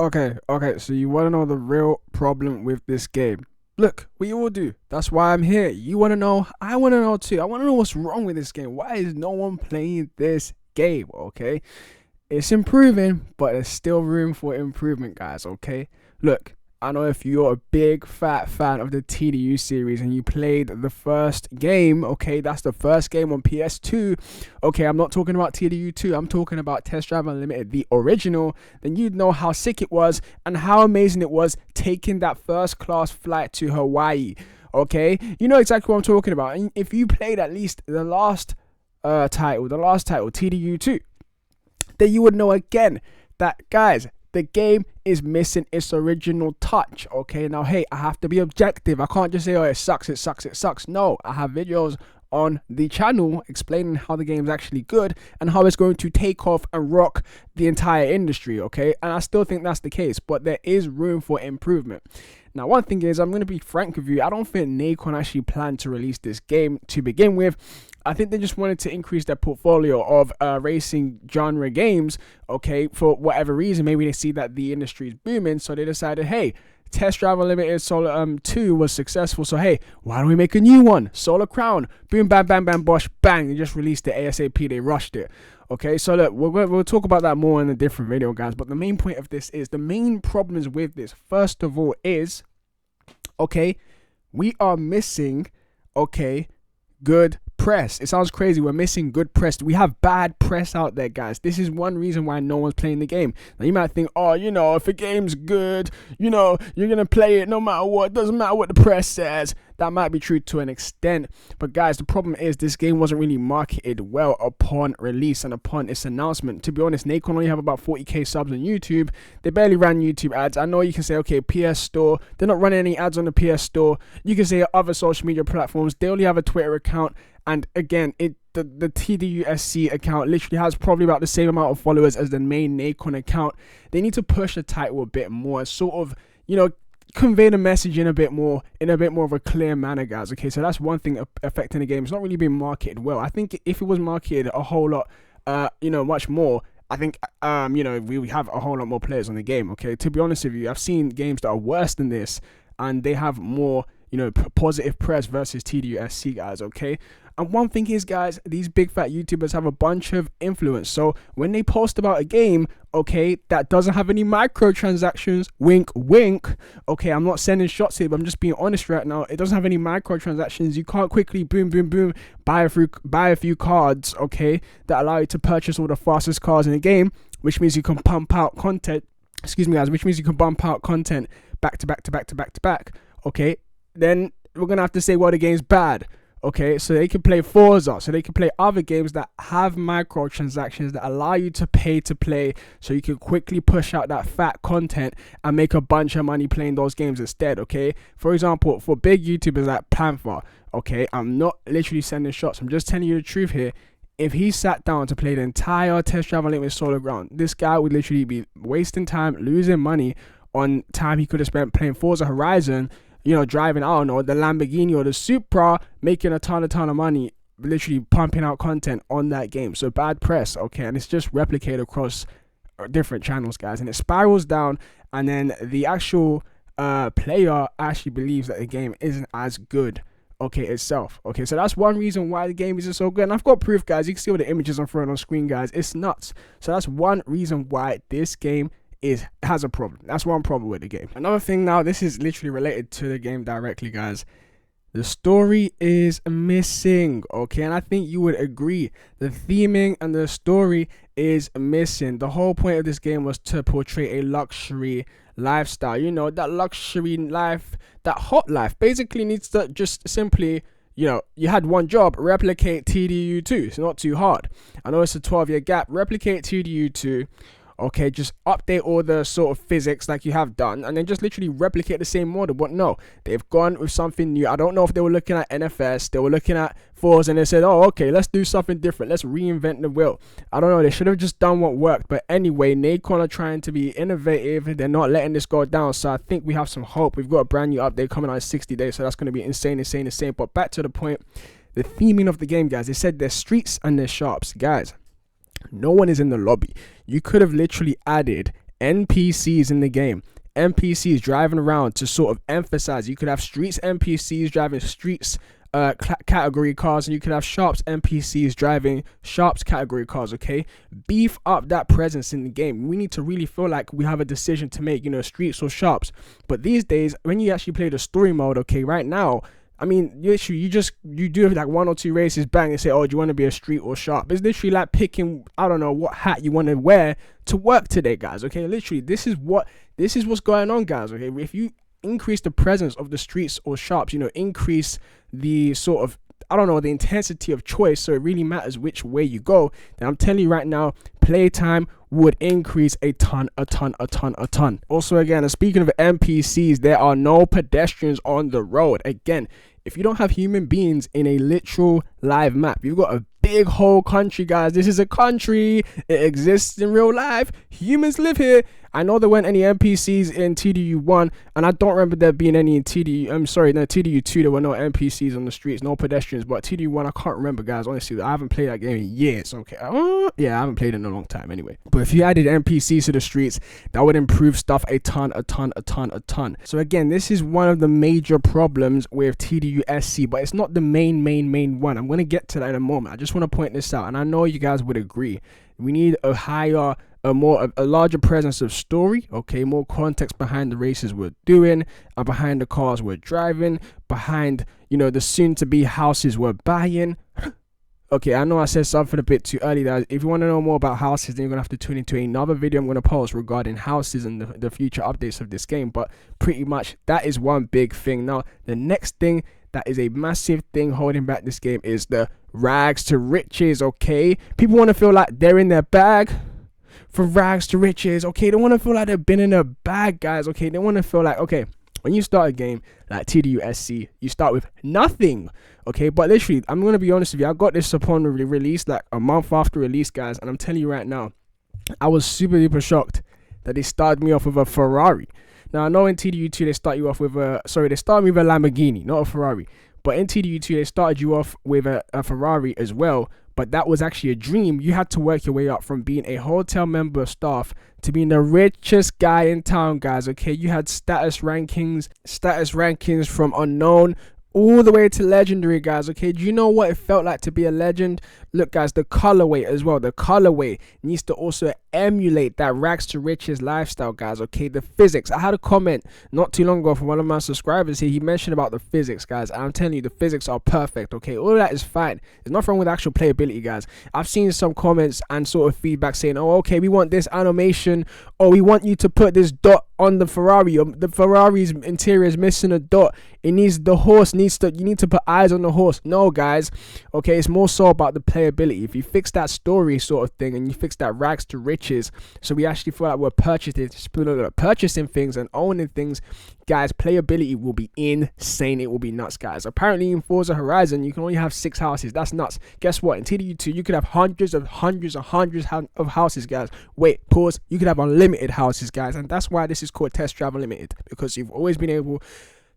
Okay, so you want to know the real problem with this game? Look, we all do. That's why I'm here. You want to know? I want to know too. I want to know what's wrong with this game. Why is no one playing this game? Okay, it's improving, but there's still room for improvement, guys. Okay, look, I know if you're a big fat fan of the TDU series and you played the first game, okay, that's the first game on PS2. Okay, I'm not talking about TDU 2, I'm talking about Test Drive Unlimited, the original. Then you'd know how sick it was and how amazing it was taking that first class flight to Hawaii. Okay, you know exactly what I'm talking about. And if you played at least the last title, TDU 2, then you would know again that, guys, the game is missing its original touch. Okay, now hey, I have to be objective. I can't just say, oh, it sucks. No, I have videos on the channel explaining how the game is actually good and how it's going to take off and rock the entire industry. Okay, and I still think that's the case, but there is room for improvement. Now, one thing is, I'm going to be frank with you, I don't think Nacon actually planned to release this game to begin with. I think they just wanted to increase their portfolio of racing genre games, okay, for whatever reason. Maybe they see that the industry is booming, so they decided, hey, Test Drive Unlimited Solar 2 was successful, so hey, why don't we make a new one? Solar Crown, boom, bam, bam, bam, bosh, bang, they just released it ASAP, they rushed it. Okay, so look, we'll talk about that more in a different video, guys, but the main point of this is, the main problems with this, first of all, is, okay, we are missing, okay, good press. It sounds crazy, we're missing good press. We have bad press out there, guys. This is one reason why no one's playing the game. Now you might think, oh, you know, if a game's good, you know, you're gonna play it no matter what. It doesn't matter what the press says. That might be true to an extent, but guys, the problem is this game wasn't really marketed well upon release and upon its announcement. To be honest, Nacon only have about 40k subs on YouTube. They barely ran YouTube ads. I know you can say, okay, PS Store, they're not running any ads on the PS Store. You can say other social media platforms, they only have a Twitter account. And again, the TDUSC account literally has probably about the same amount of followers as the main Nacon account. They need to push the title a bit more, sort of, you know, convey the message in a bit more of a clear manner, guys. Okay, so that's one thing affecting the game. It's not really being marketed well. I think if it was marketed a whole lot, you know, much more, I think, you know, we have a whole lot more players on the game. Okay, to be honest with you, I've seen games that are worse than this, and they have more, you know, positive press versus TDUSC, guys. Okay. And one thing is, guys, these big fat YouTubers have a bunch of influence. So when they post about a game, okay, that doesn't have any microtransactions, wink, wink. Okay, I'm not sending shots here, but I'm just being honest right now. It doesn't have any microtransactions. You can't quickly boom, boom, boom, buy a few cards, okay, that allow you to purchase all the fastest cars in the game, which means you can pump out content. Excuse me, guys, which means you can bump out content back to back. Okay, then we're gonna have to say, well, the game's bad. Okay, so they can play Forza, so they can play other games that have microtransactions that allow you to pay to play, so you can quickly push out that fat content and make a bunch of money playing those games instead. Okay, for example, for big YouTubers like Panther, okay, I'm not literally sending shots, I'm just telling you the truth here. If he sat down to play the entire Test Drive Unlimited Solar Ground, this guy would literally be wasting time, losing money on time he could have spent playing Forza Horizon, you know, driving, I don't know, the Lamborghini or the Supra, making a ton of money, literally pumping out content on that game. So bad press, okay, and it's just replicated across different channels, guys, and it spirals down, and then the actual player actually believes that the game isn't as good, okay, itself. Okay, so that's one reason why the game isn't so good, and I've got proof, guys. You can see all the images I'm throwing on screen, guys. It's nuts. So that's one reason why this game has a problem. That's one problem with the game. Another thing, now this is literally related to the game directly, guys. The story is missing, okay, and I think you would agree. The theming and the story is missing. The whole point of this game was to portray a luxury lifestyle. You know, that luxury life, that hot life, basically needs to just simply, you know, you had one job, replicate TDU2. It's not too hard. I know it's a 12-year gap. Replicate TDU2. Okay, just update all the sort of physics like you have done, and then just literally replicate the same model. But no, they've gone with something new. I don't know if they were looking at NFS, they were looking at Forza, and they said, oh, okay, let's do something different. Let's reinvent the wheel. I don't know, they should have just done what worked. But anyway, Nacon are trying to be innovative. They're not letting this go down. So I think we have some hope. We've got a brand new update coming out in 60 days. So that's going to be insane. But back to the point, the theming of the game, guys. They said there's streets and there's shops. Guys, no one is in the lobby. You could have literally added NPCs in the game. NPCs driving around to sort of emphasize. You could have streets NPCs driving streets category cars, and you could have shops NPCs driving shops category cars. Okay, beef up that presence in the game. We need to really feel like we have a decision to make, you know, streets or shops. But these days, when you actually play the story mode, okay, right now, I mean, literally, you do like 1 or 2 races, bang, and say, oh, do you want to be a street or shop? It's literally like picking, I don't know, what hat you want to wear to work today, guys. Okay, literally, this is what's going on, guys. Okay, if you increase the presence of the streets or shops, you know, increase the sort of, I don't know, the intensity of choice, so it really matters which way you go, then I'm telling you right now, playtime would increase a ton. Also, again, speaking of NPCs, there are no pedestrians on the road. Again, if you don't have human beings in a literal live map, you've got a big whole country, guys. This is a country. It exists in real life. Humans live here. I know there weren't any NPCs in TDU1, and I don't remember there being any in TDU2. There were no NPCs on the streets, no pedestrians. But TDU1, I can't remember, guys. Honestly, I haven't played that game in years. Okay, yeah, I haven't played it in a long time anyway. But if you added NPCs to the streets, that would improve stuff a ton. So again, this is one of the major problems with TDUSC, but it's not the main one. I'm gonna get to that in a moment. I just want to point this out, and I know you guys would agree. We need a larger presence of story, okay, more context behind the races we're doing, and behind the cars we're driving, behind, you know, the soon-to-be houses we're buying. Okay, I know I said something a bit too early there. If you want to know more about houses, then you're going to have to tune into another video I'm going to post regarding houses and the future updates of this game. But pretty much that is one big thing. Now, the next thing that is a massive thing holding back this game is the rags to riches, okay? People want to feel like they're in their bag. From rags to riches, okay? They want to feel like they've been in a bag, guys, okay? They want to feel like, okay, when you start a game like TDUSC, you start with nothing, okay? But literally, I'm going to be honest with you, I got this upon release, like a month after release, guys, and I'm telling you right now, I was super duper shocked that they started me off with a Ferrari. Now, I know in TDU2, they start you off with they started me with a Lamborghini, not a Ferrari. But in TDU2, they started you off with a Ferrari as well. But that was actually a dream. You had to work your way up from being a hotel member of staff to being the richest guy in town, guys, okay? You had status rankings from unknown all the way to legendary, guys, okay? Do you know what it felt like to be a legend? Look, guys, the colorway as well. The colorway needs to also emulate that rags to riches lifestyle, guys, okay? The physics. I had a comment not too long ago from one of my subscribers here. He mentioned about the physics, guys, and I'm telling you, the physics are perfect, okay? All of that is fine. There's nothing wrong with actual playability, guys. I've seen some comments and sort of feedback saying, oh, okay, we want this animation, or we want you to put this dot on the Ferrari, or the Ferrari's interior is missing a dot. It needs, the horse needs to, you need to put eyes on the horse. No, guys, okay, it's more so about the playability. If you fix that story sort of thing, and you fix that rags to riches, so we actually feel like we're purchasing things and owning things, guys, playability will be insane. It will be nuts, guys. Apparently in Forza Horizon, you can only have 6 houses. That's nuts. Guess what? In TDU2, you could have hundreds of houses, guys. Wait, pause. You could have unlimited houses, guys, and that's why this is called Test Drive Unlimited, because you've always been able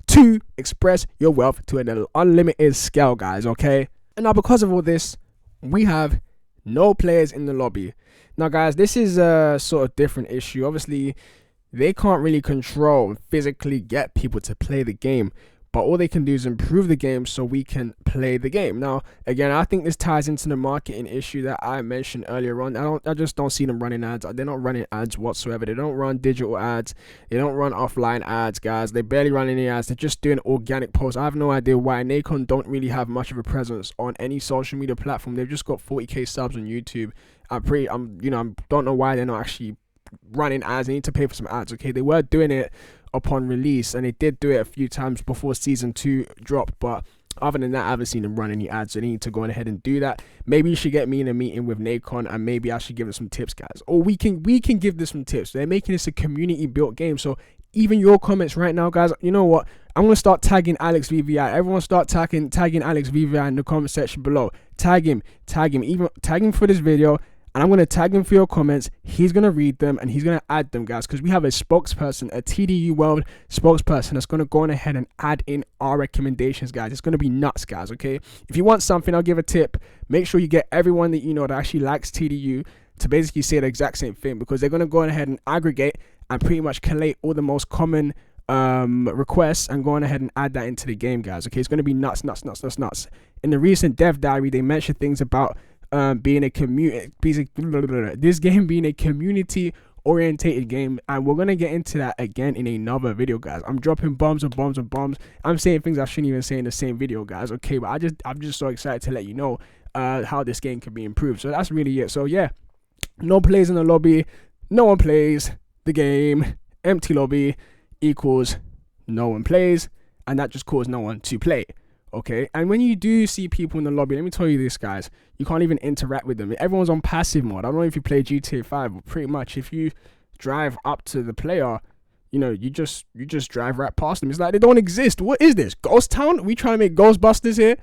to express your wealth to an unlimited scale, guys, okay? And now, because of all this, we have no players in the lobby. Now, guys, this is a sort of different issue. Obviously, they can't really control and physically get people to play the game, but all they can do is improve the game so we can play the game. Now, again, I think this ties into the marketing issue that I mentioned earlier on. I just don't see them running ads. They're not running ads whatsoever. They don't run digital ads. They don't run offline ads, guys. They barely run any ads. They're just doing organic posts. I have no idea why. Nacon don't really have much of a presence on any social media platform. They've just got 40k subs on YouTube. I don't know why they're not actually running ads. They need to pay for some ads, okay? They were doing it upon release, and they did do it a few times before season 2 dropped, but other than that, I haven't seen them run any ads, so they need to go ahead and do that. Maybe you should get me in a meeting with Nacon, and maybe I should give them some tips, guys, or we can give them some tips. They're making this a community built game, so even your comments right now, guys, you know what, I'm gonna start tagging Alex VVI. Everyone start tagging Alex VVI in the comment section below. Tag him, even tag him for this video, and I'm going to tag him for your comments. He's going to read them, and he's going to add them, guys, because we have a spokesperson, a TDU World spokesperson that's going to go on ahead and add in our recommendations, guys. It's going to be nuts, guys, okay? If you want something, I'll give a tip. Make sure you get everyone that you know that actually likes TDU to basically say the exact same thing, because they're going to go ahead and aggregate and pretty much collate all the most common requests and going ahead and add that into the game, guys. Okay, it's going to be nuts. In the recent dev diary, they mentioned things about being a this game being a community orientated game, and we're gonna get into that again in another video, guys. I'm dropping bombs and bombs and bombs. I'm saying things I shouldn't even say in the same video, guys. Okay, but I'm just so excited to let you know how this game can be improved. So that's really it. So yeah, no plays in the lobby, no one plays the game. Empty lobby equals no one plays, and that just caused no one to play. Okay, and when you do see people in the lobby, let me tell you this, guys, you can't even interact with them. Everyone's on passive mode. I don't know if you play GTA 5, but pretty much if you drive up to the player, you know, you just drive right past them. It's like they don't exist. What is this, Ghost Town? We trying to make Ghostbusters here?